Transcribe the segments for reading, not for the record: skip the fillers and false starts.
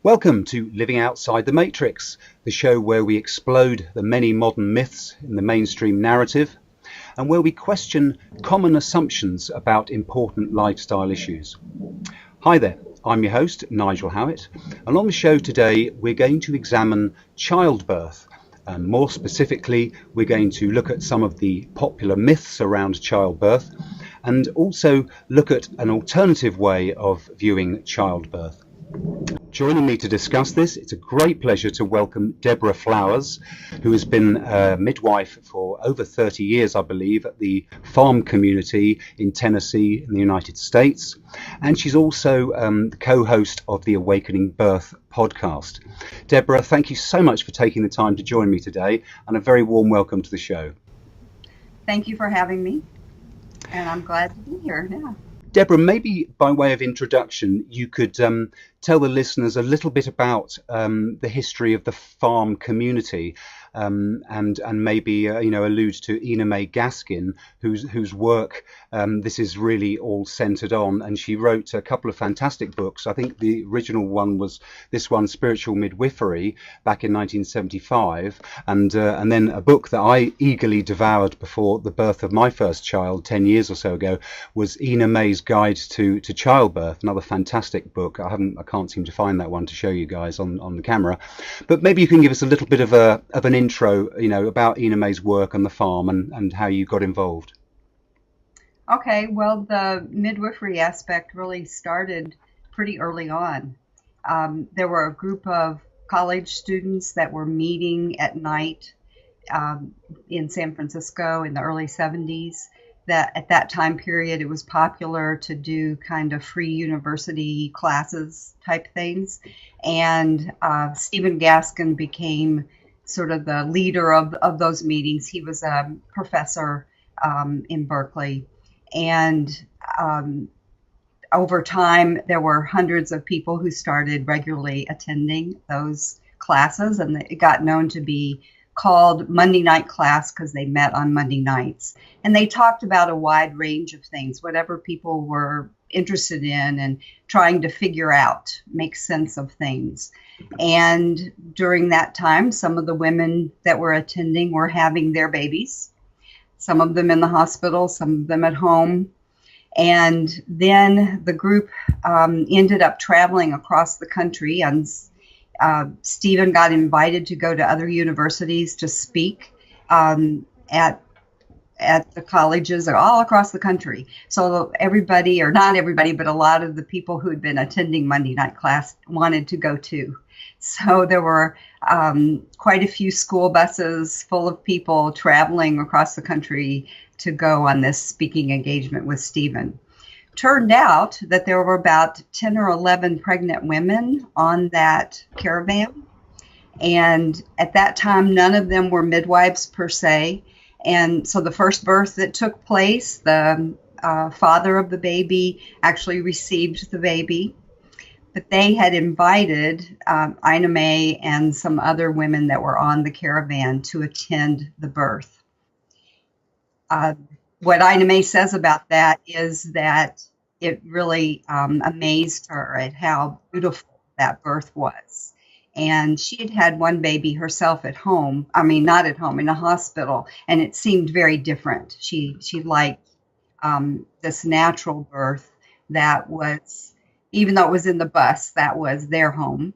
Welcome to Living Outside the Matrix, the show where we explode the many modern myths in the mainstream narrative and where we question common assumptions about important lifestyle issues. Hi there, I'm your host, Nigel Howitt, and on the show today we're going to examine childbirth. And more specifically, we're going to look at some of the popular myths around childbirth and also look at an alternative way of viewing childbirth. Joining me to discuss this, it's a great pleasure to welcome Deborah Flowers, who has been a midwife for over 30 years, I believe, at the farm community in Tennessee in the United States. And she's also the co-host of the Awakening Birth podcast. Deborah, thank you so much for taking the time to join me today, and a very warm welcome to the show. Thank you for having me, and I'm glad to be here now. Deborah, maybe by way of introduction, you could tell the listeners a little bit about the history of the farm community, and maybe allude to Ina May Gaskin, whose work this is really all centered on, and she wrote a couple of fantastic books. I think the original one was this one, Spiritual Midwifery, back in 1975, and then a book that I eagerly devoured before the birth of my first child 10 years or so ago was Ina May's Guide to Childbirth, another fantastic book. I can't seem to find that one to show you guys on the camera, but maybe you can give us a little bit of an intro, about Ina May's work on the farm and how you got involved. Okay, well, the midwifery aspect really started pretty early on. There were a group of college students that were meeting at night in San Francisco in the early 70s. That at that time period, it was popular to do kind of free university classes type things. And Stephen Gaskin became sort of the leader of those meetings. He was a professor in Berkeley. And over time, there were hundreds of people who started regularly attending those classes, and it got known to be called Monday night class because they met on Monday nights. And they talked about a wide range of things, whatever people were interested in and trying to figure out, make sense of things. And during that time, some of the women that were attending were having their babies, some of them in the hospital, some of them at home. And then the group ended up traveling across the country, and Stephen got invited to go to other universities to speak at the colleges all across the country. So everybody, or not everybody, but a lot of the people who had been attending Monday night class wanted to go too. So there were quite a few school buses full of people traveling across the country to go on this speaking engagement with Stephen. Turned out that there were about 10 or 11 pregnant women on that caravan. And at that time, none of them were midwives per se. And so the first birth that took place, the father of the baby actually received the baby. But they had invited Ina May and some other women that were on the caravan to attend the birth. What Ina May says about that is that it really amazed her at how beautiful that birth was. And she had had one baby herself at home. I mean, not at home, in a hospital. And it seemed very different. She liked this natural birth that was, even though it was in the bus, that was their home.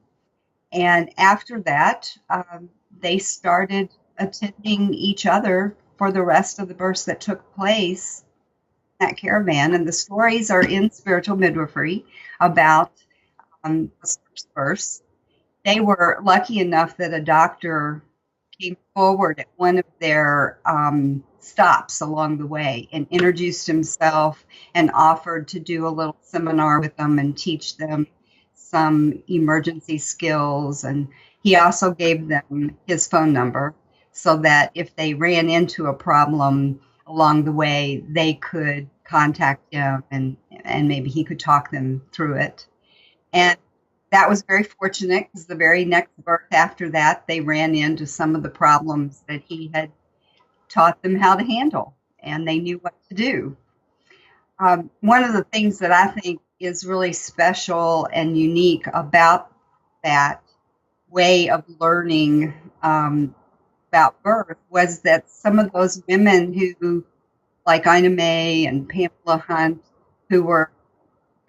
And after that, they started attending each other for the rest of the births that took place in that caravan. And the stories are in Spiritual Midwifery about the first births. They were lucky enough that a doctor came forward at one of their stops along the way and introduced himself and offered to do a little seminar with them and teach them some emergency skills. And he also gave them his phone number so that if they ran into a problem along the way, they could contact him and maybe he could talk them through it. And that was very fortunate because the very next birth after that, they ran into some of the problems that he had taught them how to handle, and they knew what to do. One of the things that I think is really special and unique about that way of learning about birth was that some of those women who, like Ina May and Pamela Hunt, who were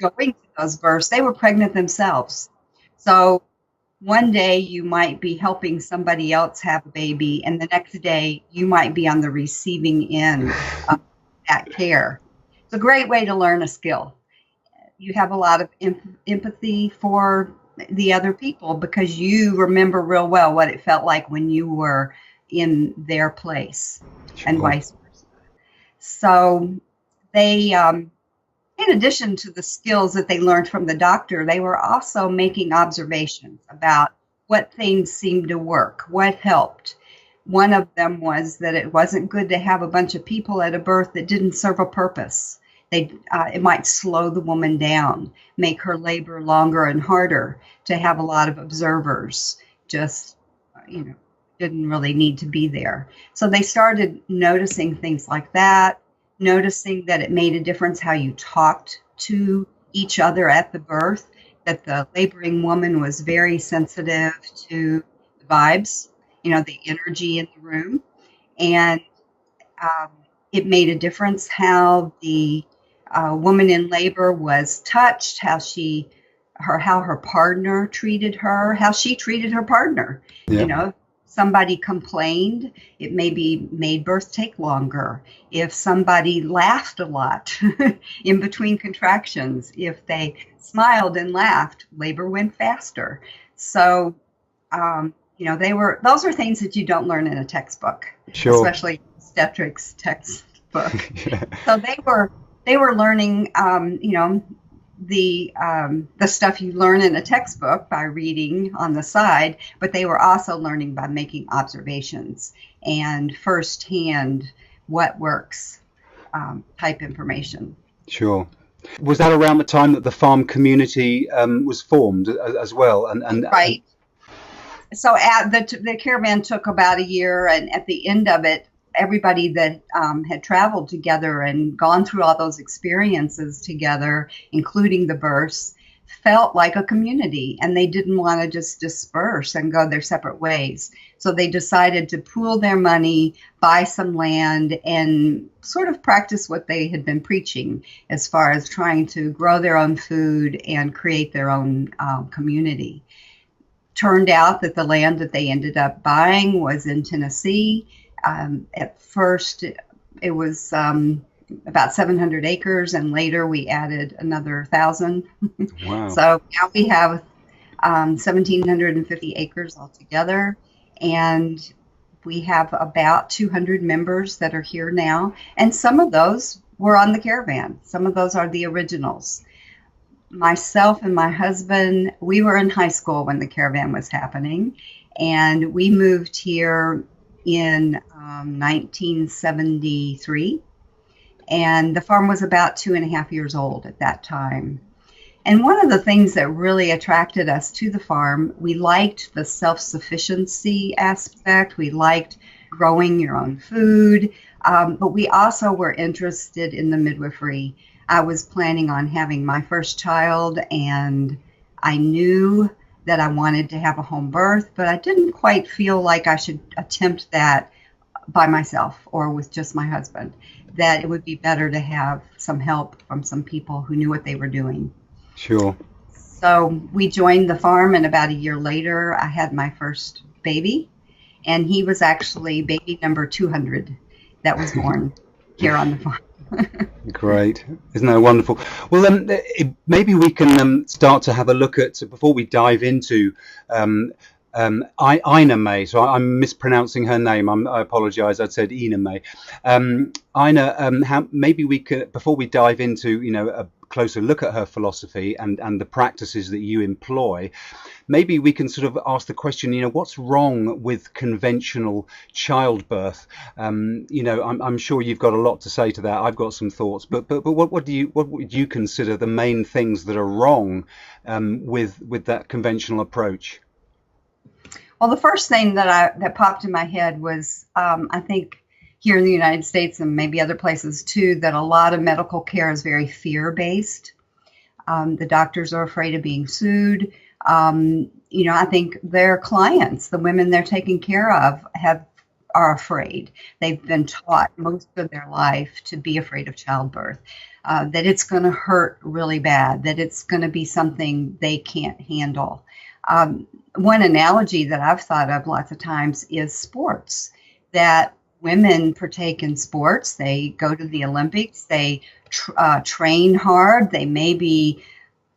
going to those births, they were pregnant themselves. So one day you might be helping somebody else have a baby, and the next day you might be on the receiving end of that care. It's a great way to learn a skill. You have a lot of empathy for the other people because you remember real well what it felt like when you were in their place, and vice versa. So they, in addition to the skills that they learned from the doctor, they were also making observations about what things seemed to work, what helped. One of them was that it wasn't good to have a bunch of people at a birth that didn't serve a purpose. It might slow the woman down, make her labor longer and harder, to have a lot of observers. Just, didn't really need to be there. So they started noticing things like that, noticing that it made a difference how you talked to each other at the birth, that the laboring woman was very sensitive to the vibes, the energy in the room. And it made a difference how the woman in labor was touched, how her partner treated her, how she treated her partner. Yeah. Somebody complained, it maybe made birth take longer. If somebody laughed a lot in between contractions, if they smiled and laughed, labor went faster. So, those are things that you don't learn in a textbook, Sure. especially obstetrics textbook. Yeah. So they were learning, the stuff you learn in a textbook by reading on the side, but they were also learning by making observations and firsthand what works type information. Sure. Was that around the time that the farm community was formed as well? And right. So the caravan took about a year, and at the end of it, everybody that had traveled together and gone through all those experiences together, including the births, felt like a community, and they didn't want to just disperse and go their separate ways. So they decided to pool their money, buy some land, and sort of practice what they had been preaching as far as trying to grow their own food and create their own community. Turned out that the land that they ended up buying was in Tennessee. At first, it was about 700 acres, and later we added another 1,000. Wow. So now we have 1,750 acres altogether, and we have about 200 members that are here now. And some of those were on the caravan. Some of those are the originals. Myself and my husband, we were in high school when the caravan was happening, and we moved here in 1973, and the farm was about 2.5 years old at that time. And one of the things that really attracted us to the farm, we liked the self-sufficiency aspect. We liked growing your own food, but we also were interested in the midwifery. I was planning on having my first child, and I knew that I wanted to have a home birth, but I didn't quite feel like I should attempt that by myself or with just my husband, that it would be better to have some help from some people who knew what they were doing. Sure. So we joined the farm, and about a year later, I had my first baby, and he was actually baby number 200 that was born here on the farm. Great. Isn't that wonderful? Well, maybe we can start to have a look at, before we dive into Ina May. So I'm mispronouncing her name. I apologize. I said Ina May. Ina, maybe we could, before we dive into, a closer look at her philosophy and the practices that you employ, maybe we can sort of ask the question, what's wrong with conventional childbirth? I'm sure you've got a lot to say to that. I've got some thoughts, but what would you consider the main things that are wrong with that conventional approach? Well, the first thing that popped in my head was, I think here in the United States and maybe other places too, that a lot of medical care is very fear-based. The doctors are afraid of being sued. I think their clients, the women they're taking care of, are afraid. They've been taught most of their life to be afraid of childbirth, that it's going to hurt really bad, that it's going to be something they can't handle. One analogy that I've thought of lots of times is sports, that women partake in sports. They go to the Olympics, they train hard, they maybe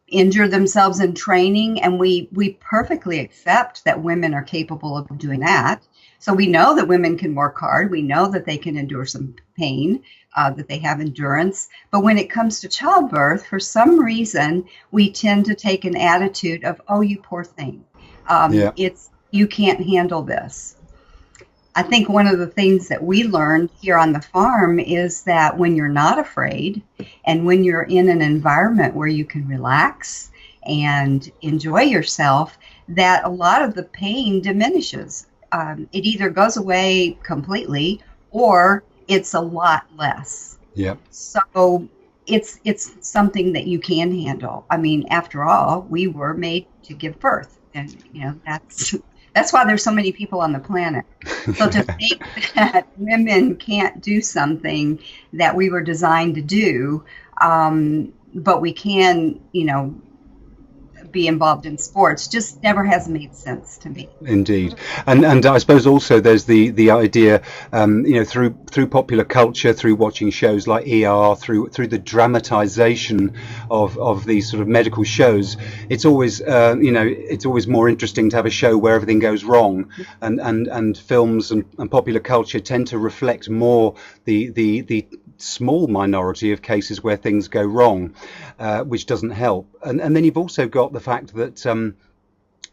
injure themselves in training, and we perfectly accept that women are capable of doing that. So we know that women can work hard. We know that they can endure some pain, that they have endurance. But when it comes to childbirth, for some reason, we tend to take an attitude of, oh, you poor thing. You can't handle this. I think one of the things that we learned here on the farm is that when you're not afraid and when you're in an environment where you can relax and enjoy yourself, that a lot of the pain diminishes. It either goes away completely or it's a lot less. Yeah. So it's something that you can handle. I mean, after all, we were made to give birth, and that's why there's so many people on the planet. So to think that women can't do something that we were designed to do, but we can, be involved in sports, just never has made sense to me. Indeed. And I suppose also there's the idea, through popular culture, through watching shows like ER, through the dramatization of these sort of medical shows, it's always it's always more interesting to have a show where everything goes wrong, and films and popular culture tend to reflect more the small minority of cases where things go wrong, which doesn't help. And then you've also got the fact that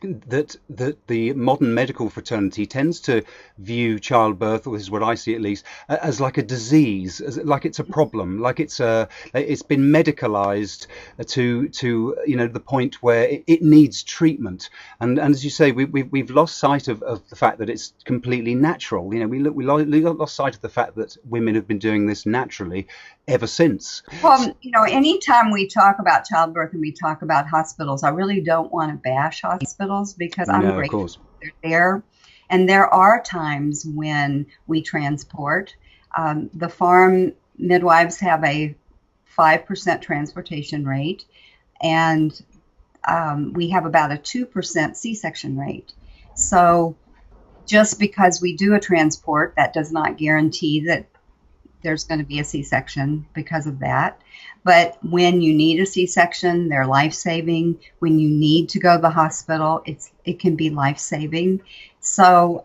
that the modern medical fraternity tends to view childbirth, or this is what I see at least, as like a disease, like it's a problem, like it's been medicalised to the point where it needs treatment. And as you say, we've lost sight of the fact that it's completely natural. We lost sight of the fact that women have been doing this naturally ever since. Well, anytime we talk about childbirth and we talk about hospitals, I really don't want to bash hospitals, because I'm grateful they're there. And there are times when we transport. The farm midwives have a 5% transportation rate, and we have about a 2% C-section rate. So just because we do a transport, that does not guarantee that there's going to be a C-section because of that. But when you need a C-section, they're life-saving. When you need to go to the hospital, it can be life-saving. So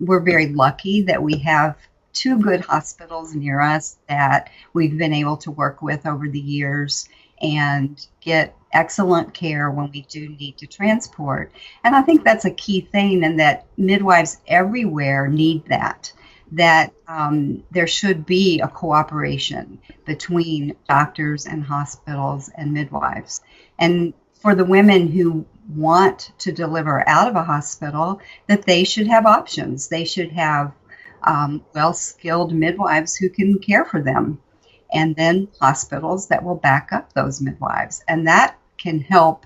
we're very lucky that we have two good hospitals near us that we've been able to work with over the years and get excellent care when we do need to transport. And I think that's a key thing, and that midwives everywhere need that there should be a cooperation between doctors and hospitals and midwives. And for the women who want to deliver out of a hospital, that they should have options. They should have well-skilled midwives who can care for them, and then hospitals that will back up those midwives. And that can help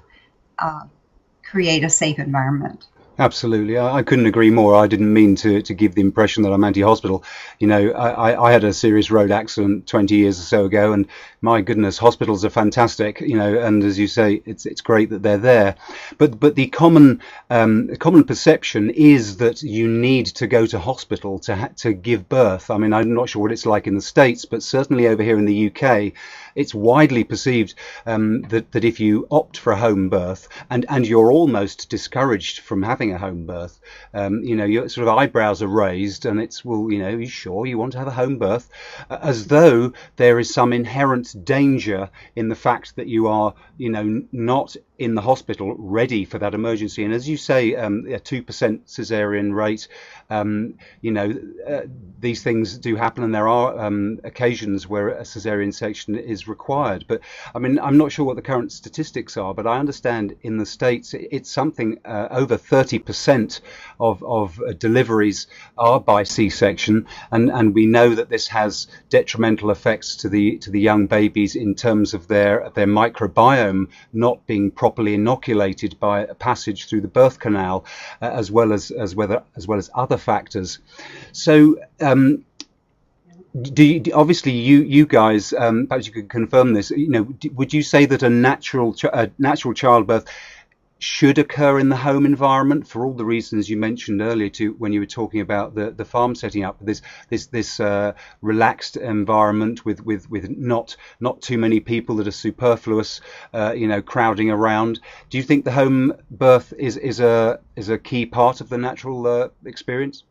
create a safe environment. Absolutely. I couldn't agree more. I didn't mean to give the impression that I'm anti-hospital. I had a serious road accident 20 years or so ago, and my goodness, hospitals are fantastic, and as you say, it's great that they're there. But the common perception is that you need to go to hospital to give birth. I mean, I'm not sure what it's like in the States, but certainly over here in the UK, it's widely perceived that if you opt for a home birth and you're almost discouraged from having a home birth, your sort of eyebrows are raised, and it's, well, are you sure you want to have a home birth? As though there is some inherent danger in the fact that you are, not in the hospital ready for that emergency. And as you say, a 2% cesarean rate, these things do happen, and there are occasions where a cesarean section is required. But I mean, I'm not sure what the current statistics are, but I understand in the States it's something over 30% of deliveries are by C-section, and we know that this has detrimental effects to the young babies in terms of their microbiome not being properly properly inoculated by a passage through the birth canal, as well as other factors. So obviously you guys, perhaps you could confirm this, would you say that a natural childbirth should occur in the home environment for all the reasons you mentioned earlier when you were talking about the farm setting up, this relaxed environment with not too many people that are superfluous, crowding around? Do you think the home birth is a key part of the natural experience?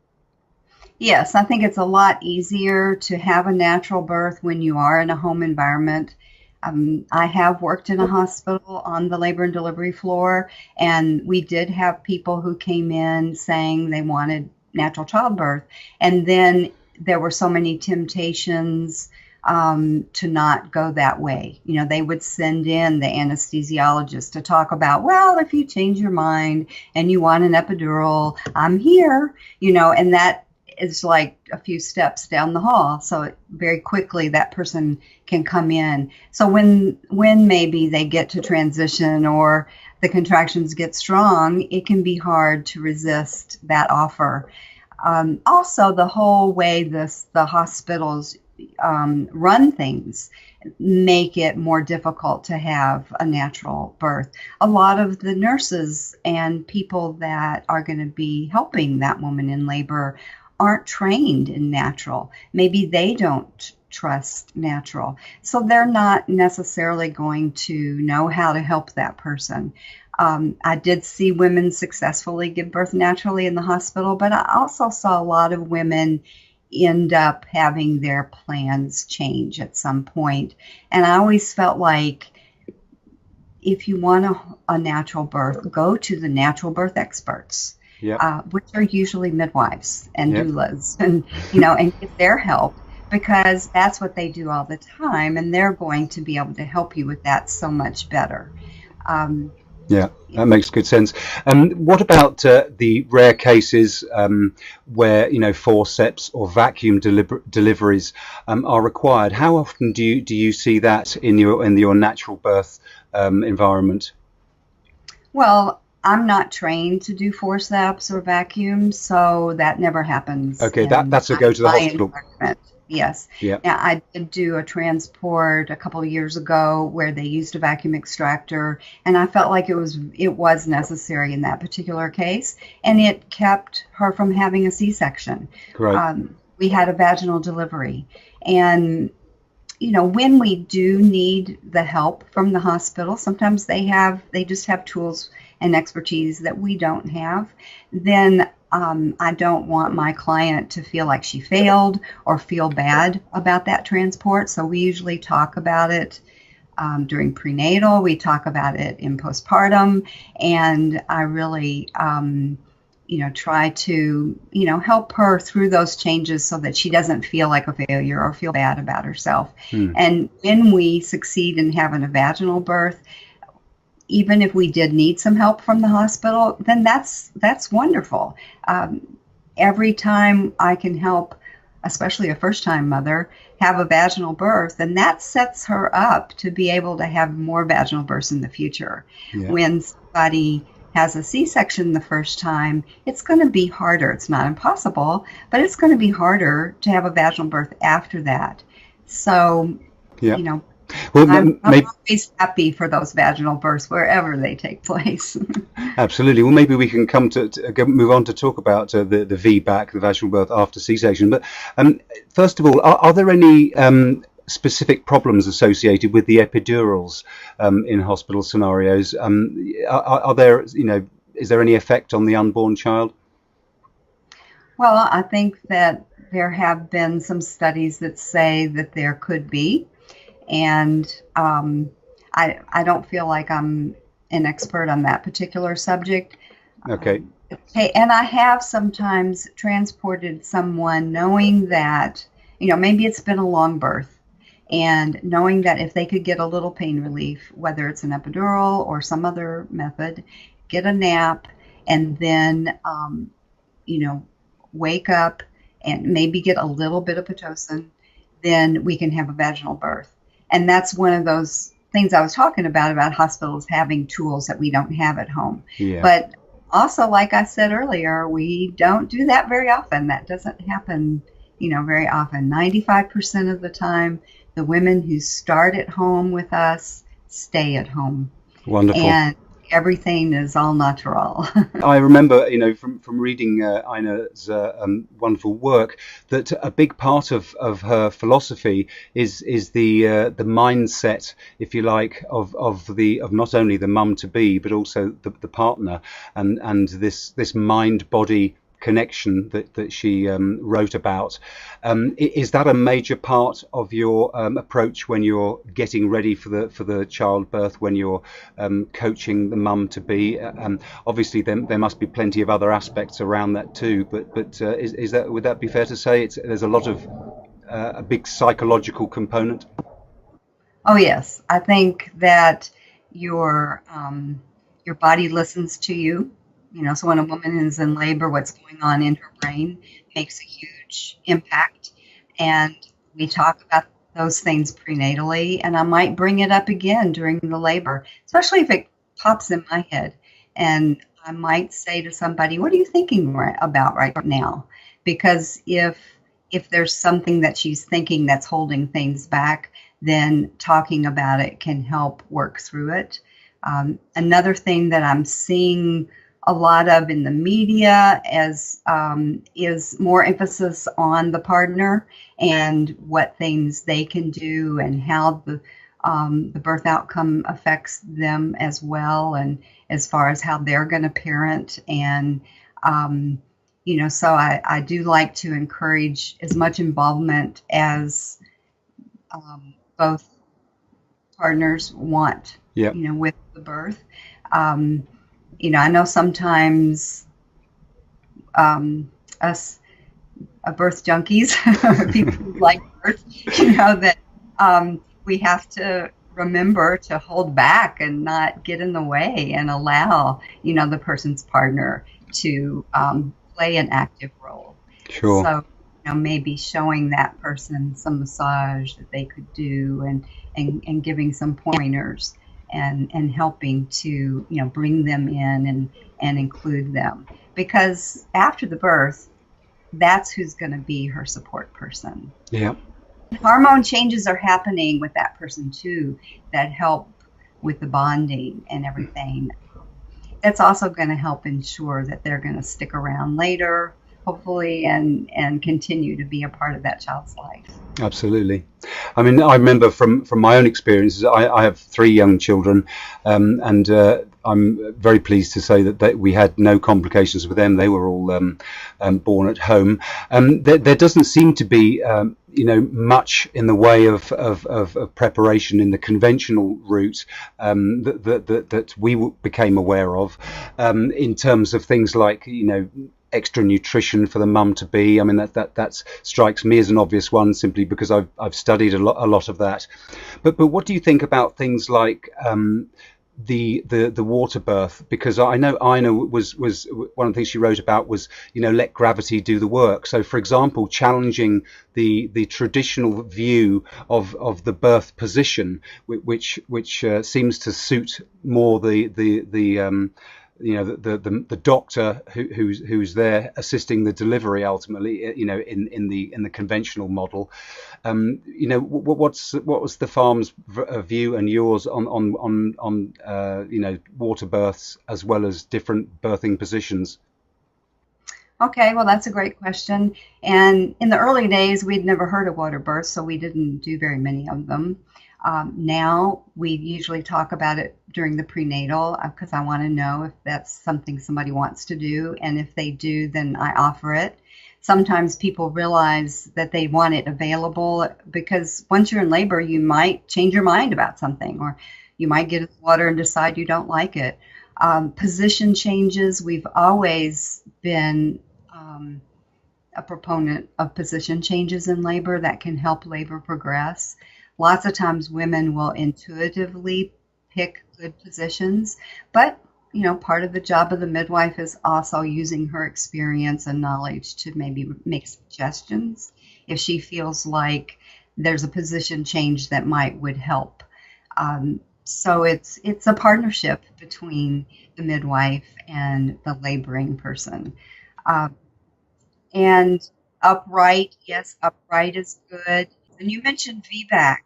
Yes, I think it's a lot easier to have a natural birth when you are in a home environment. I have worked in a hospital on the labor and delivery floor, and we did have people who came in saying they wanted natural childbirth. And then there were so many temptations to not go that way. They would send in the anesthesiologist to talk about, well, if you change your mind and you want an epidural, I'm here, and that is like a few steps down the hall. So very quickly that person can come in. So when maybe they get to transition or the contractions get strong, it can be hard to resist that offer. Also, the whole way the hospitals run things make it more difficult to have a natural birth. A lot of the nurses and people that are going to be helping that woman in labor aren't trained in natural. Maybe they don't trust natural. So they're not necessarily going to know how to help that person. I did see women successfully give birth naturally in the hospital, but I also saw a lot of women end up having their plans change at some point. And I always felt like if you want a natural birth, go to the natural birth experts. Yep. Which are usually midwives and yep. doulas, and and get their help, because that's what they do all the time, and they're going to be able to help you with that so much better. Yeah, that makes good sense. What about the rare cases where forceps or vacuum deliveries are required? How often do you see that in your natural birth environment? Well, I'm not trained to do forceps or vacuums, so that never happens. Okay, that's a go to the hospital. Yes. Yeah. Now, I did do a transport a couple of years ago where they used a vacuum extractor, and I felt like it was necessary in that particular case, and it kept her from having a C-section. Right. We had a vaginal delivery, and when we do need the help from the hospital, sometimes they just have tools and expertise that we don't have, then I don't want my client to feel like she failed or feel bad about that transport. So we usually talk about it during prenatal. We talk about it in postpartum, and I really try to help her through those changes so that she doesn't feel like a failure or feel bad about herself. And when we succeed in having a vaginal birth, even if we did need some help from the hospital, then that's wonderful. Every time I can help, especially a first-time mother, have a vaginal birth, and that sets her up to be able to have more vaginal births in the future. Yeah. When somebody has a C-section the first time, it's going to be harder. It's not impossible, but it's going to be harder to have a vaginal birth after that. So, yeah. Well, I'm always happy for those vaginal births wherever they take place. Absolutely. Well, maybe we can come to move on to talk about the VBAC, the vaginal birth after C-section. But first of all, are there any specific problems associated with the epidurals in hospital scenarios? Are there, is there any effect on the unborn child? Well, I think that there have been some studies that say that there could be. And I don't feel like I'm an expert on that particular subject. Okay. And I have sometimes transported someone knowing that, maybe it's been a long birth, and knowing that if they could get a little pain relief, whether it's an epidural or some other method, get a nap, and then, wake up and maybe get a little bit of Pitocin, then we can have a vaginal birth. And that's one of those things I was talking about hospitals having tools that we don't have at home. Yeah. But also, like I said earlier, we don't do that very often. That doesn't happen, very often. 95% of the time, the women who start at home with us stay at home. Wonderful. And everything is all natural. I remember, from reading Ina's wonderful work, that a big part of her philosophy is the mindset, if you like, of not only the mum to be, but also the partner, and this mind body connection that she wrote about. Is that a major part of your approach when you're getting ready for the childbirth, when you're coaching the mum to be? Obviously there must be plenty of other aspects around that too, but would that be fair to say there's a lot of a big psychological component? Oh yes, I think that your body listens to you. So when a woman is in labor, what's going on in her brain makes a huge impact. And we talk about those things prenatally, and I might bring it up again during the labor, especially if it pops in my head. And I might say to somebody, what are you thinking about right now? Because if there's something that she's thinking that's holding things back, then talking about it can help work through it. Another thing that I'm seeing a lot of in the media is more emphasis on the partner and what things they can do and how the birth outcome affects them as well, and as far as how they're going to parent. And so I do like to encourage as much involvement as both partners want. Yep. With the birth. I know sometimes us birth junkies, people who like birth, that we have to remember to hold back and not get in the way and allow, the person's partner to play an active role. Sure. So, maybe showing that person some massage that they could do and giving some pointers. And helping to bring them in and include them, because after the birth, that's who's going to be her support person. Yeah. Hormone changes are happening with that person too that help with the bonding and everything. That's also going to help ensure that they're going to stick around later, hopefully, and continue to be a part of that child's life. Absolutely. I mean, I remember from my own experiences, I have 3 young children, and I'm very pleased to say that we had no complications with them. They were all born at home. There doesn't seem to be much in the way of preparation in the conventional route that we became aware of, in terms of things like extra nutrition for the mum to be. I mean, that strikes me as an obvious one, simply because I've studied a lot of that. But what do you think about things like the water birth? Because I know Ina was one of the things she wrote about was let gravity do the work. So, for example, challenging the traditional view of the birth position, which seems to suit more the doctor who's there assisting the delivery ultimately, in the conventional model. What was the farm's view and yours on water births as well as different birthing positions? Okay, well, that's a great question. And in the early days, we'd never heard of water births, so we didn't do very many of them. Now we usually talk about it during the prenatal, because I want to know if that's something somebody wants to do, and if they do, then I offer it. Sometimes people realize that they want it available, because once you're in labor, you might change your mind about something, or you might get in the water and decide you don't like it. Position changes, we've always been a proponent of position changes in labor that can help labor progress. Lots of times women will intuitively pick good positions, but part of the job of the midwife is also using her experience and knowledge to maybe make suggestions if she feels like there's a position change that would help. So it's a partnership between the midwife and the laboring person. Uh, and upright, yes, upright is good. And you mentioned VBAC.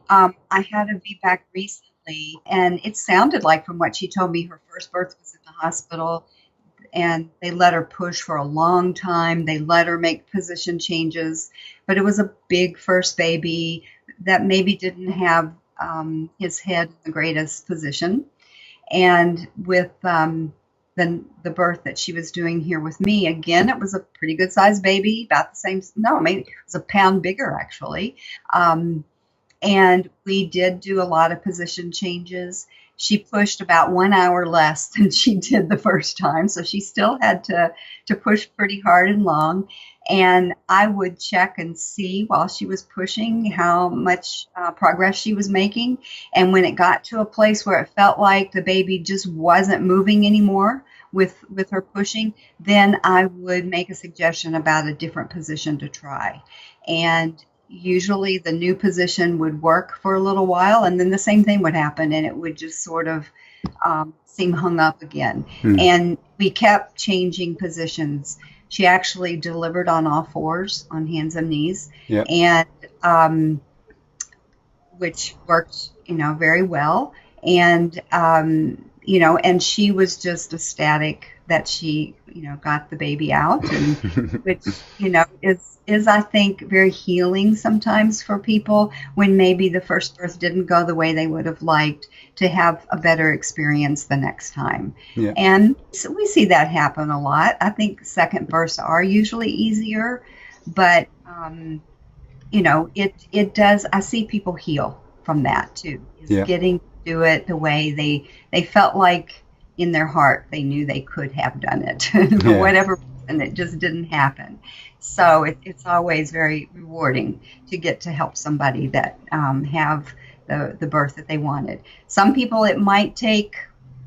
I had a VBAC recently, and it sounded like, from what she told me, her first birth was in the hospital, and they let her push for a long time. They let her make position changes, but it was a big first baby that maybe didn't have his head in the greatest position. And with the birth that she was doing here with me, again, it was a pretty good sized baby, about the same, no, maybe it was a pound bigger actually. And we did do a lot of position changes. She pushed about 1 hour less than she did the first time, so she still had to push pretty hard and long. And I would check and see while she was pushing how much progress she was making. And when it got to a place where it felt like the baby just wasn't moving anymore with her pushing, then I would make a suggestion about a different position to try. And usually the new position would work for a little while, and then the same thing would happen, and it would just sort of seem hung up again. And we kept changing positions. She actually delivered on all fours, on hands and knees, and which worked, very well. And and she was just ecstatic that she, got the baby out, and which, is I think very healing sometimes for people when maybe the first birth didn't go the way they would have liked, to have a better experience the next time. Yeah. And so we see that happen a lot. I think second births are usually easier, but it does. I see people heal from that too. Getting to do it the way they felt like in their heart they knew they could have done it, for whatever reason it just didn't happen. So it's always very rewarding to get to help somebody that have the birth that they wanted. Some people, it might take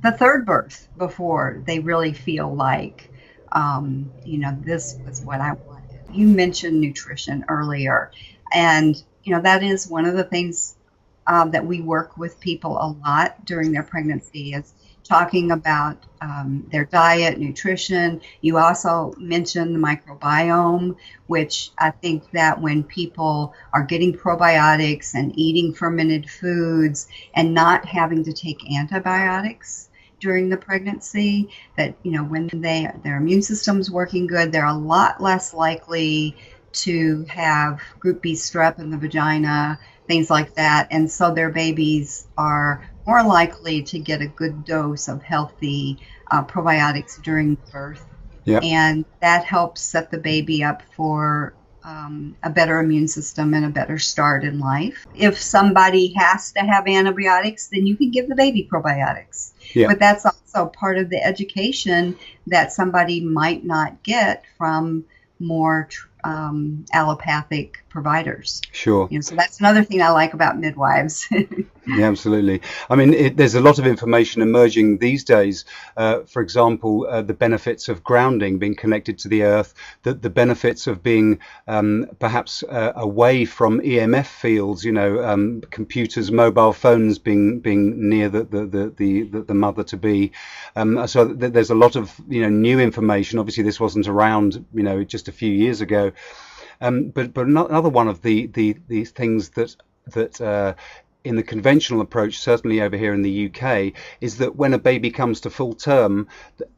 the third birth before they really feel like, this was what I wanted. You mentioned nutrition earlier, and that is one of the things that we work with people a lot during their pregnancy, is talking about their diet, nutrition. You also mentioned the microbiome, which I think that when people are getting probiotics and eating fermented foods and not having to take antibiotics during the pregnancy, that, when their immune system's working good, they're a lot less likely to have group B strep in the vagina, things like that. And so their babies are more likely to get a good dose of healthy probiotics during birth. Yep. And that helps set the baby up for a better immune system and a better start in life. If somebody has to have antibiotics, then you can give the baby probiotics. Yep. But that's also part of the education that somebody might not get from more allopathic providers. Sure. So that's another thing I like about midwives. Yeah, absolutely. I mean, there's a lot of information emerging these days. For example, the benefits of grounding, being connected to the earth, the benefits of being perhaps away from EMF fields, computers, mobile phones, being near the mother to be. So there's a lot of new information. Obviously, this wasn't around just a few years ago. But another one of the things that in the conventional approach, certainly over here in the UK, is that when a baby comes to full term,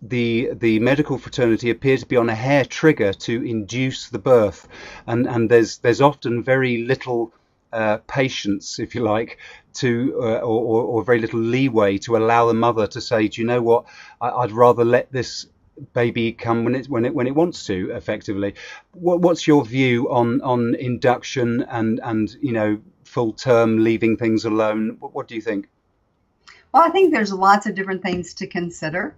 the medical fraternity appear to be on a hair trigger to induce the birth, and there's often very little patience, if you like, to or very little leeway to allow the mother to say, do you know what, I'd rather let this baby come when it wants to, effectively. What's your view on induction and full term, leaving things alone? What do you think? Well, I think there's lots of different things to consider.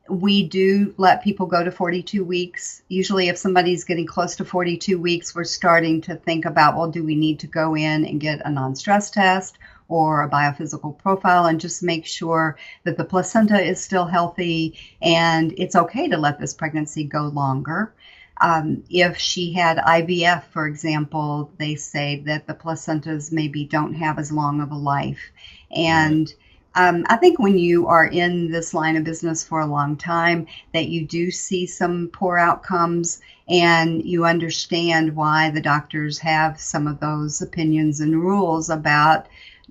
We do let people go to 42 weeks. Usually if somebody's getting close to 42 weeks, we're starting to think about, well, do we need to go in and get a non-stress test or a biophysical profile and just make sure that the placenta is still healthy and it's okay to let this pregnancy go longer. If she had IVF, for example, they say that the placentas maybe don't have as long of a life. And I think when you are in this line of business for a long time, that you do see some poor outcomes, and you understand why the doctors have some of those opinions and rules about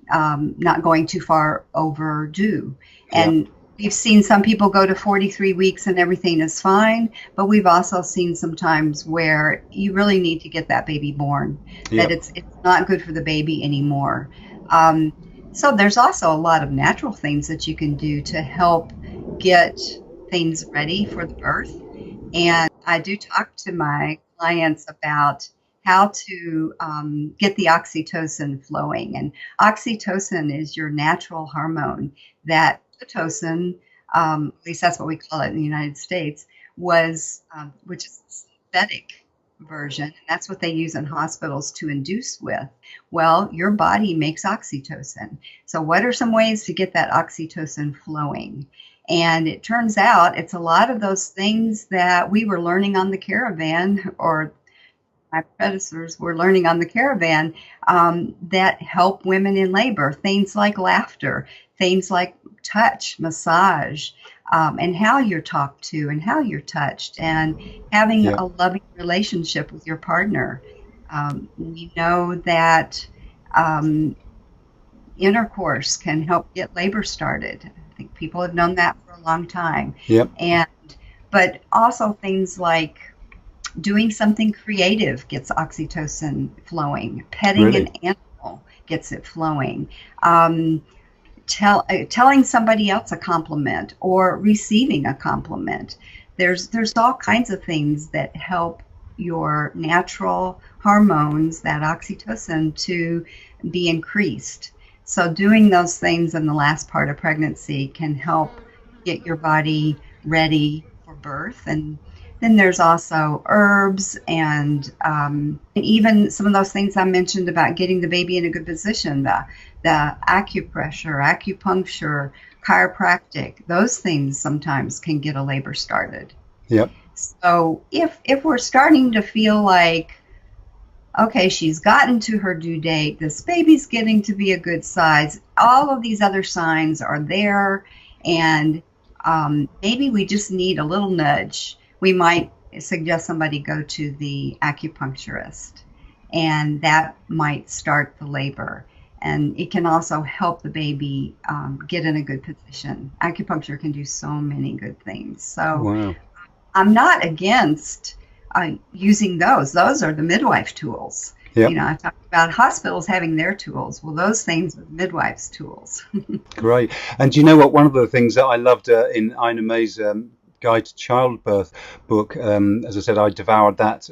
not going too far overdue. And we've seen some people go to 43 weeks and everything is fine, but we've also seen sometimes where you really need to get that baby born, that it's not good for the baby anymore. So there's also a lot of natural things that you can do to help get things ready for the birth. And I do talk to my clients about how to get the oxytocin flowing. And oxytocin is your natural hormone that Pitocin, at least that's what we call it in the United States, was, which is a synthetic version. And that's what they use in hospitals to induce with. Well, your body makes oxytocin. So what are some ways to get that oxytocin flowing? And it turns out it's a lot of those things that we were learning on the caravan, or my predecessors were learning on the caravan, that help women in labor. Things like laughter, things like touch, massage, and how you're talked to and how you're touched, and having a loving relationship with your partner. We know that intercourse can help get labor started. I think people have known that for a long time. But also things like doing something creative gets oxytocin flowing. Petting an animal gets it flowing. Telling somebody else a compliment or receiving a compliment. There's all kinds of things that help your natural hormones, that oxytocin, to be increased. So doing those things in the last part of pregnancy can help get your body ready for birth. And then there's also herbs and even some of those things I mentioned about getting the baby in a good position, the acupressure, acupuncture, chiropractic, those things sometimes can get a labor started. So if we're starting to feel like, okay, she's gotten to her due date, this baby's getting to be a good size, all of these other signs are there, and maybe we just need a little nudge, we might suggest somebody go to the acupuncturist, and that might start the labor. And it can also help the baby get in a good position. Acupuncture can do so many good things. So I'm not against using those. Those are the midwife tools. You know, I talked about hospitals having their tools. Well, those things are midwives' tools. Great. And do you know what? One of the things that I loved in Ina May's Guide to Childbirth book, as I said, I devoured that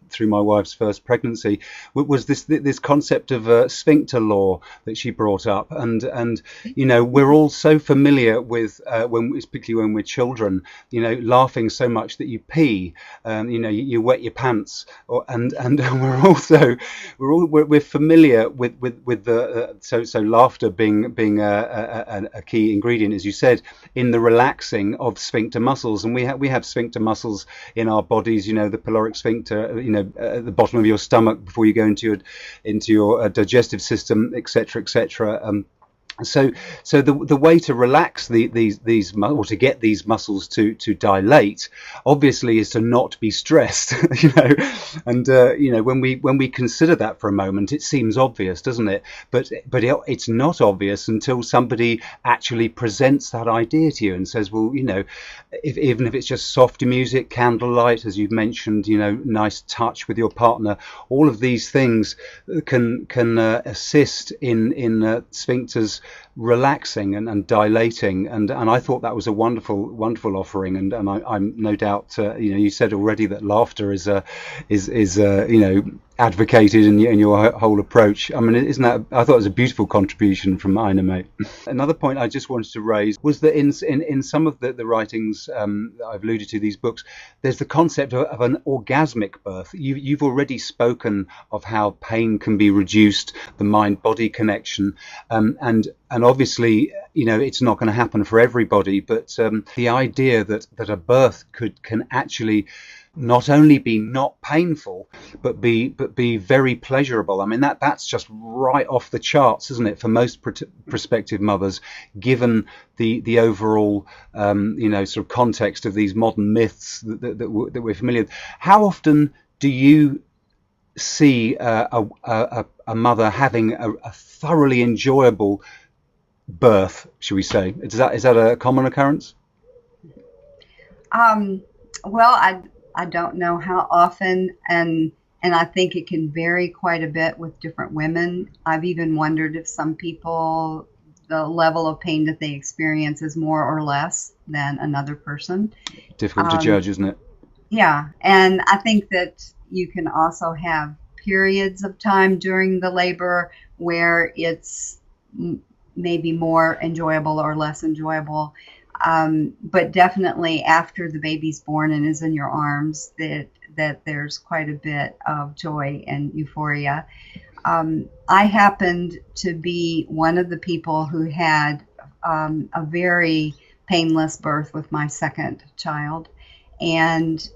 through my wife's first pregnancy, was this concept of sphincter law that she brought up. And you know, we're all so familiar with particularly when we're children, you know, laughing so much that you pee, you know, you wet your pants, and we're familiar with the so laughter being a key ingredient, as you said, in the relaxing of sphincter muscles. And we have sphincter muscles in our bodies, you know, the pyloric sphincter, you know, at the bottom of your stomach before you go into your digestive system, etc. So the way to relax these or to get these muscles to dilate, obviously, is to not be stressed, you know. And you know, when we consider that for a moment, it seems obvious, doesn't it? But it's not obvious until somebody actually presents that idea to you and says, well, you know, even if it's just soft music, candlelight, as you've mentioned, you know, nice touch with your partner, all of these things can assist in sphincters relaxing and dilating, and I thought that was a wonderful offering, and I'm no doubt, you know, you said already that laughter is you know, advocated in your whole approach. I mean, isn't that, I thought it was a beautiful contribution from Ina May. Another point I just wanted to raise was that in some of the writings that I've alluded to, these books, there's the concept of an orgasmic birth. You've already spoken of how pain can be reduced, the mind-body connection, and and obviously, it's not going to happen for everybody, but the idea that a birth can actually not only be not painful, but be very pleasurable. I mean, that's just right off the charts, isn't it, for most prospective mothers, given the overall sort of context of these modern myths that we're familiar with. How often do you see a mother having a thoroughly enjoyable birth, should we say? Is that a common occurrence? Well, I don't know how often, and I think it can vary quite a bit with different women. I've even wondered if some people, the level of pain that they experience is more or less than another person. Difficult to judge, isn't it? Yeah, and I think that you can also have periods of time during the labor where it's maybe more enjoyable or less enjoyable. But definitely after the baby's born and is in your arms, that there's quite a bit of joy and euphoria. I happened to be one of the people who had a very painless birth with my second child, and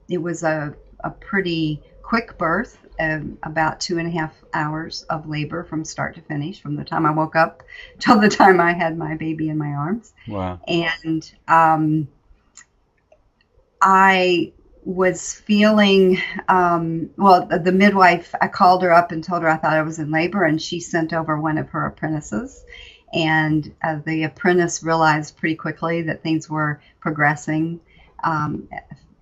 it was a pretty quick birth. About 2.5 hours of labor from start to finish, from the time I woke up till the time I had my baby in my arms. Wow. And I was feeling, the midwife, I called her up and told her I thought I was in labor, and she sent over one of her apprentices. And the apprentice realized pretty quickly that things were progressing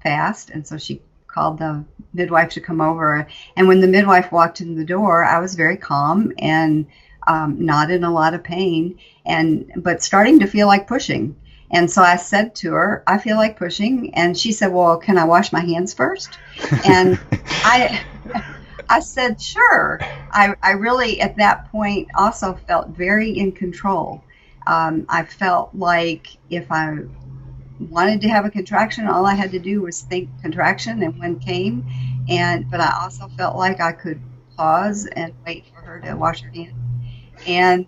fast, and so she called the midwife to come over. And when the midwife walked in the door, I was very calm and not in a lot of pain, but starting to feel like pushing. And so I said to her, I feel like pushing. And she said, well, can I wash my hands first? And I said, sure. I really, at that point, also felt very in control. I felt like if I wanted to have a contraction, all I had to do was think contraction, and one came. But I also felt like I could pause and wait for her to wash her hands. And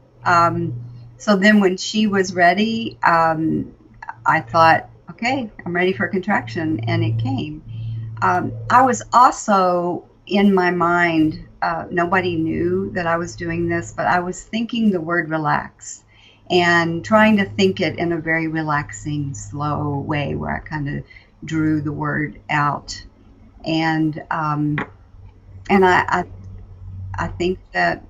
so then when she was ready, I thought, okay, I'm ready for a contraction, and it came. I was also, in my mind, nobody knew that I was doing this, but I was thinking the word relax and trying to think it in a very relaxing, slow way where I kind of drew the word out. And I think that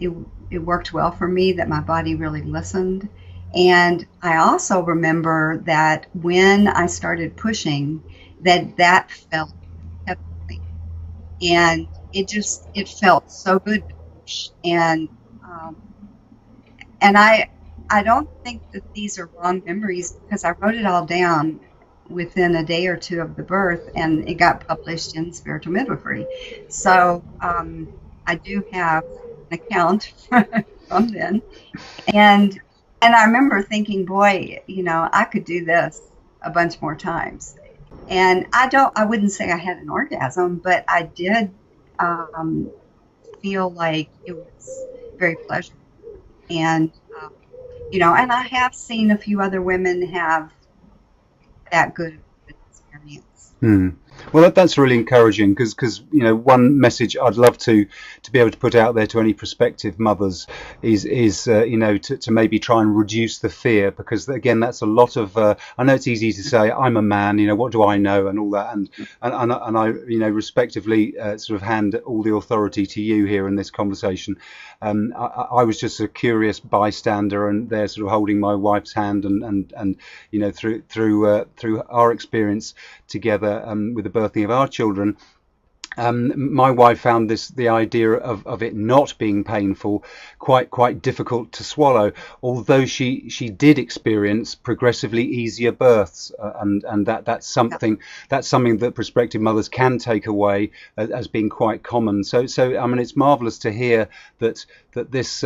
it worked well for me, that my body really listened. And I also remember that when I started pushing, that felt heavily, and it felt so good to push. And I don't think that these are wrong memories, because I wrote it all down within a day or two of the birth, and it got published in Spiritual Midwifery. So I do have an account from then, and I remember thinking, boy, I could do this a bunch more times. And I wouldn't say I had an orgasm, but I did feel like it was very pleasurable. And and I have seen a few other women have that good experience. Well, that's really encouraging, because one message I'd love to be able to put out there to any prospective mothers is to maybe try and reduce the fear, because again, that's a lot of I know it's easy to say I'm a man, what do I know, and all that, and I respectively sort of hand all the authority to you here in this conversation. I was just a curious bystander, and there sort of holding my wife's hand, and through our experience together with the birthing of our children, my wife found the idea of it not being painful quite difficult to swallow, although she did experience progressively easier births, and that's something that prospective mothers can take away as being quite common. So I mean, it's marvelous to hear that this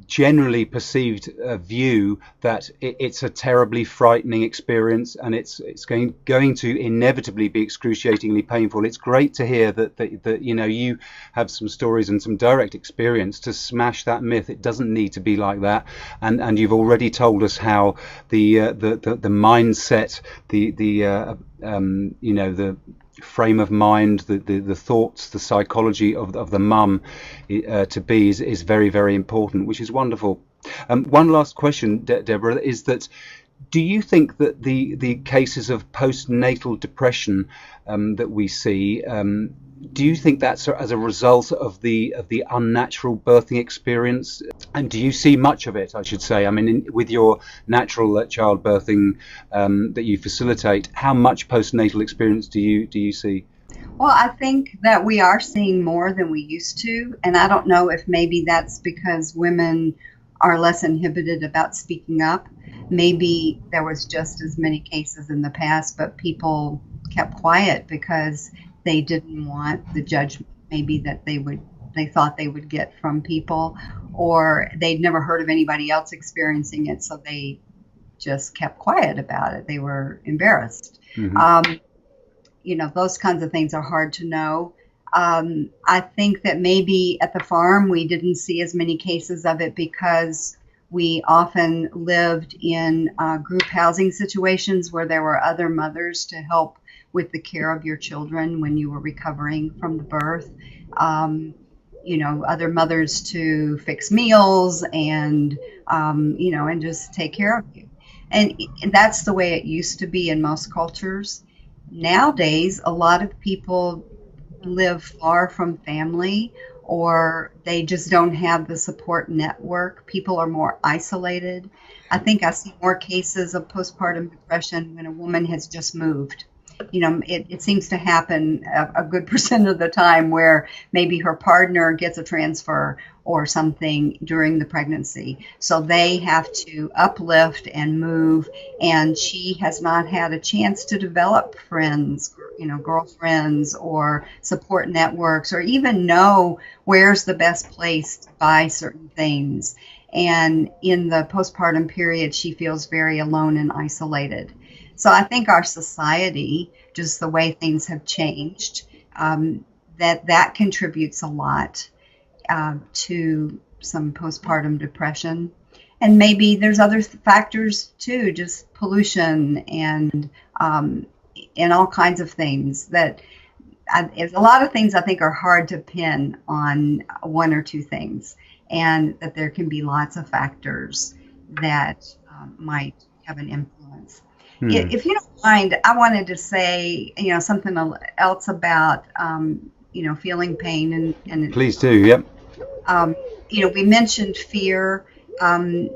generally perceived view that it's a terribly frightening experience, and it's going to inevitably be excruciatingly painful. It's great to hear that you know, you have some stories and some direct experience to smash that myth. It doesn't need to be like that, and you've already told us how the mindset, you know, the frame of mind, the thoughts, the psychology of the mum to be is very, very important, which is wonderful. One last question, Deborah, is that do you think that the cases of postnatal depression that we see, do you think that's as a result of the unnatural birthing experience? And do you see much of it, I should say? I mean, with your natural childbirthing that you facilitate, how much postnatal experience do you see? Well, I think that we are seeing more than we used to, and I don't know if maybe that's because women are less inhibited about speaking up. Maybe there was just as many cases in the past, but people kept quiet because they didn't want the judgment maybe that they thought they would get from people, or they'd never heard of anybody else experiencing it, so they just kept quiet about it. They were embarrassed. Mm-hmm. You know, those kinds of things are hard to know. I think that maybe at the farm we didn't see as many cases of it because we often lived in group housing situations where there were other mothers to help with the care of your children when you were recovering from the birth. You know, other mothers to fix meals and, you know, and just take care of you. And that's the way it used to be in most cultures. Nowadays, a lot of people live far from family, or they just don't have the support network. People are more isolated. I think I see more cases of postpartum depression when a woman has just moved. You know, it seems to happen a good percent of the time where maybe her partner gets a transfer or something during the pregnancy. So they have to uplift and move, and she has not had a chance to develop friends, you know, girlfriends or support networks, or even know where's the best place to buy certain things. And in the postpartum period, she feels very alone and isolated. So I think our society, just the way things have changed, that contributes a lot to some postpartum depression. And maybe there's other factors too, just pollution and all kinds of things that a lot of things I think are hard to pin on one or two things, and that there can be lots of factors that might have an influence. If you don't mind, I wanted to say, you know, something else about, you know, feeling pain and please do. Yep. You know, we mentioned fear, and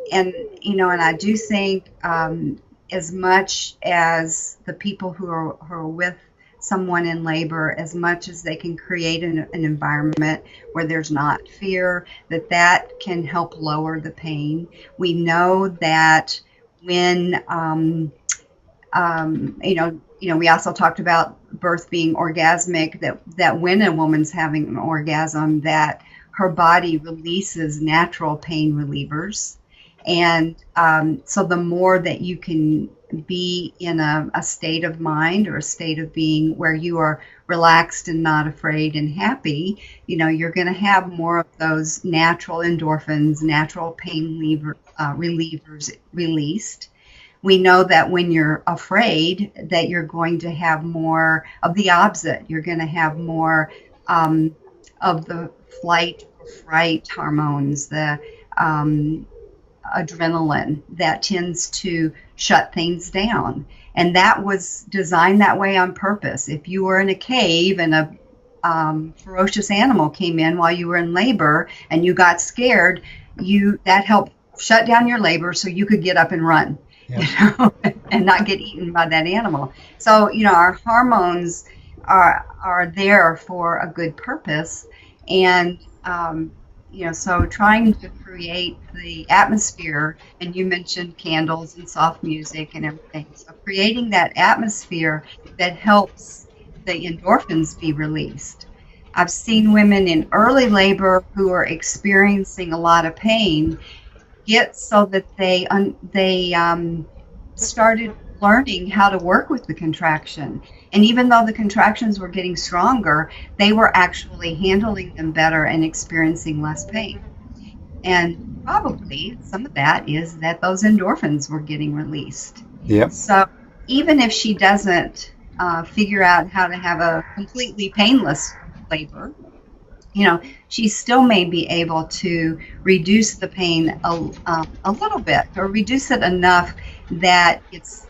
you know, and I do think as much as the people who are with someone in labor, as much as they can create an environment where there's not fear, that can help lower the pain. We know that when you know, we also talked about birth being orgasmic, that when a woman's having an orgasm, that her body releases natural pain relievers. And so the more that you can be in a state of mind or a state of being where you are relaxed and not afraid and happy, you know, you're going to have more of those natural endorphins, natural pain relievers released. We know that when you're afraid, that you're going to have more of the opposite. You're going to have more of the flight or fright hormones, the adrenaline that tends to shut things down. And that was designed that way on purpose. If you were in a cave and a ferocious animal came in while you were in labor and you got scared, that helped shut down your labor so you could get up and run. Yeah. You know, and not get eaten by that animal. So, you know, our hormones are there for a good purpose. And, you know, so trying to create the atmosphere, and you mentioned candles and soft music and everything. So creating that atmosphere that helps the endorphins be released. I've seen women in early labor who are experiencing a lot of pain, get so that they started learning how to work with the contraction. And even though the contractions were getting stronger, they were actually handling them better and experiencing less pain. And probably some of that is that those endorphins were getting released. Yeah. So even if she doesn't figure out how to have a completely painless labor, she still may be able to reduce the pain a little bit, or reduce it enough that it's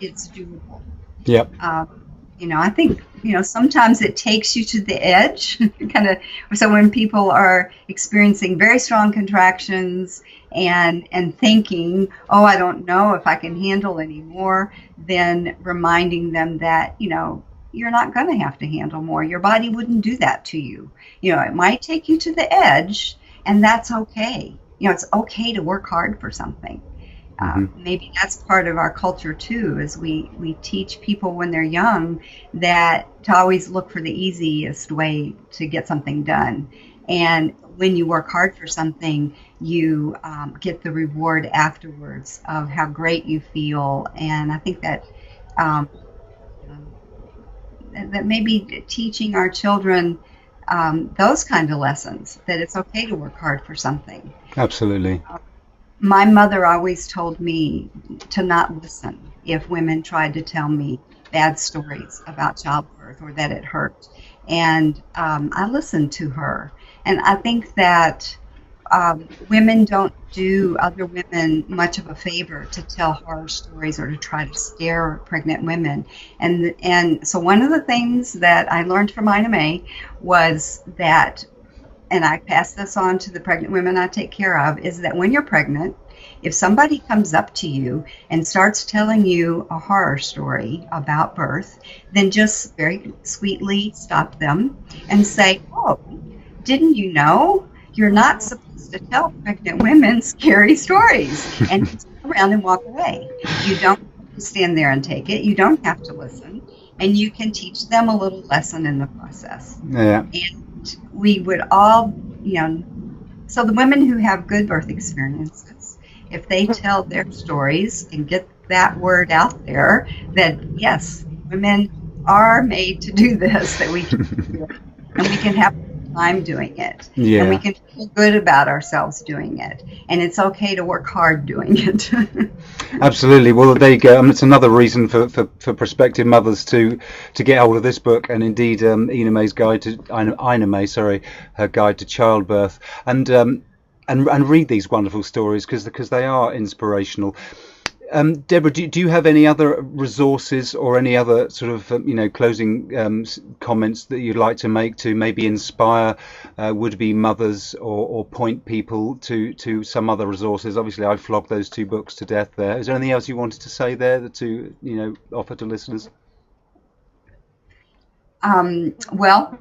doable. Yep. I think, sometimes it takes you to the edge, kind of. So when people are experiencing very strong contractions and thinking, oh, I don't know if I can handle any more, then reminding them that, you're not going to have to handle more. Your body wouldn't do that to you. It might take you to the edge, and that's okay. It's okay to work hard for something. Maybe that's part of our culture too, is we teach people when they're young that to always look for the easiest way to get something done. And when you work hard for something, you get the reward afterwards of how great you feel. And I think that that maybe teaching our children those kind of lessons, that it's okay to work hard for something. Absolutely. My mother always told me to not listen if women tried to tell me bad stories about childbirth or that it hurt. And I listened to her. And I think that women don't do other women much of a favor to tell horror stories or to try to scare pregnant women. And so one of the things that I learned from Ina May was that, and I pass this on to the pregnant women I take care of, is that when you're pregnant, if somebody comes up to you and starts telling you a horror story about birth, then just very sweetly stop them and say, oh, didn't you know? You're not supposed to tell pregnant women scary stories. And turn around and walk away. You don't have to stand there and take it. You don't have to listen. And you can teach them a little lesson in the process. Yeah. And we would all, so the women who have good birth experiences, if they tell their stories and get that word out there, that yes, women are made to do this, that we can do it, and we can have time doing it, and we can feel good about ourselves doing it, and it's okay to work hard doing it. Absolutely. Well, there you go. It's another reason for prospective mothers to get hold of this book, and indeed Ina May's guide to her guide to childbirth, and read these wonderful stories because they are inspirational. Deborah, do you have any other resources or any other sort of closing comments that you'd like to make to maybe inspire would-be mothers or point people to some other resources? Obviously, I flogged those two books to death there. Is there anything else you wanted to say there to offer to listeners? Well,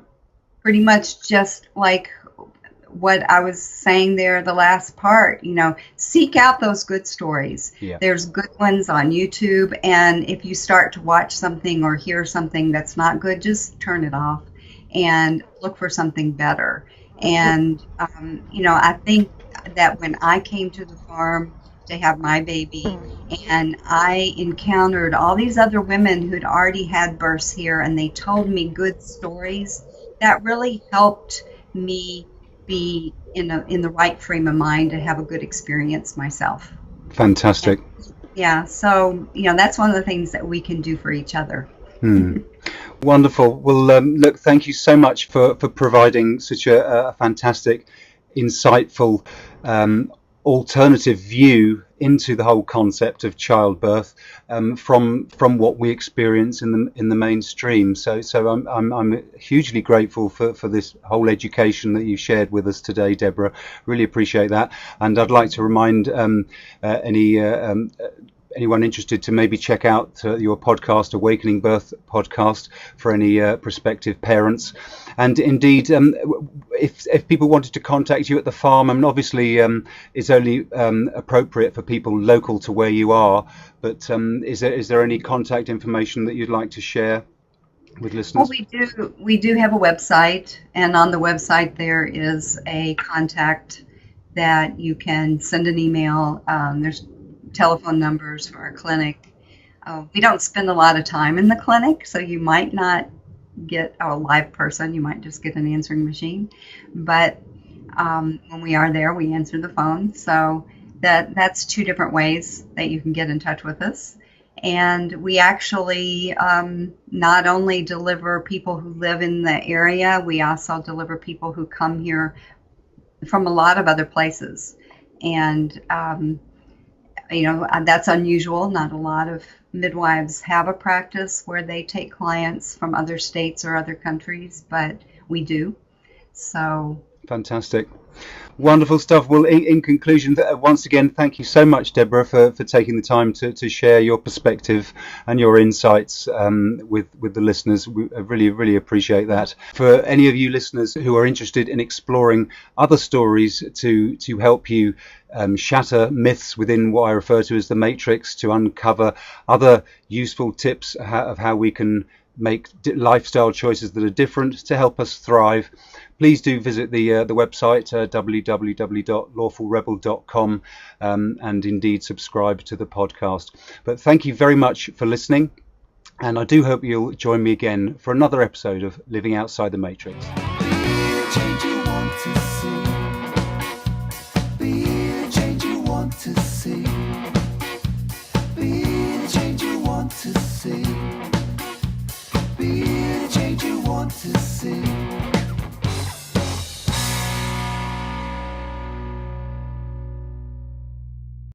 pretty much just like what I was saying there, the last part, seek out those good stories. Yeah. There's good ones on YouTube. And if you start to watch something or hear something that's not good, just turn it off and look for something better. And, I think that when I came to the farm to have my baby and I encountered all these other women who'd already had births here and they told me good stories, that really helped me be in the right frame of mind to have a good experience myself. Fantastic. Yeah, so that's one of the things that we can do for each other. Wonderful. Well, look, thank you so much for providing such a fantastic, insightful, alternative view into the whole concept of childbirth from what we experience in the mainstream. So I'm hugely grateful for this whole education that you shared with us today, Deborah. Really appreciate that. And I'd like to remind anyone interested to maybe check out your podcast, Awakening Birth podcast, for any prospective parents. And indeed, if people wanted to contact you at the farm, obviously it's only appropriate for people local to where you are, but is there any contact information that you'd like to share with listeners? Well, we do have a website, and on the website there is a contact that you can send an email. There's telephone numbers for our clinic. We don't spend a lot of time in the clinic, so you might not get a live person. You might just get an answering machine. But when we are there, we answer the phone. So that's two different ways that you can get in touch with us. And we actually not only deliver people who live in the area, we also deliver people who come here from a lot of other places. And that's unusual. Not a lot of midwives have a practice where they take clients from other states or other countries, but we do. So fantastic. Wonderful stuff. Well, in conclusion, once again, thank you so much, Deborah, for taking the time to share your perspective and your insights with the listeners. We really appreciate that. For any of you listeners who are interested in exploring other stories to help you shatter myths within what I refer to as the matrix, to uncover other useful tips of how we can make lifestyle choices that are different to help us thrive, please do visit the website www.lawfulrebel.com and indeed subscribe to the podcast. But thank you very much for listening, and I do hope you'll join me again for another episode of Living Outside the Matrix. Be the change you want to see.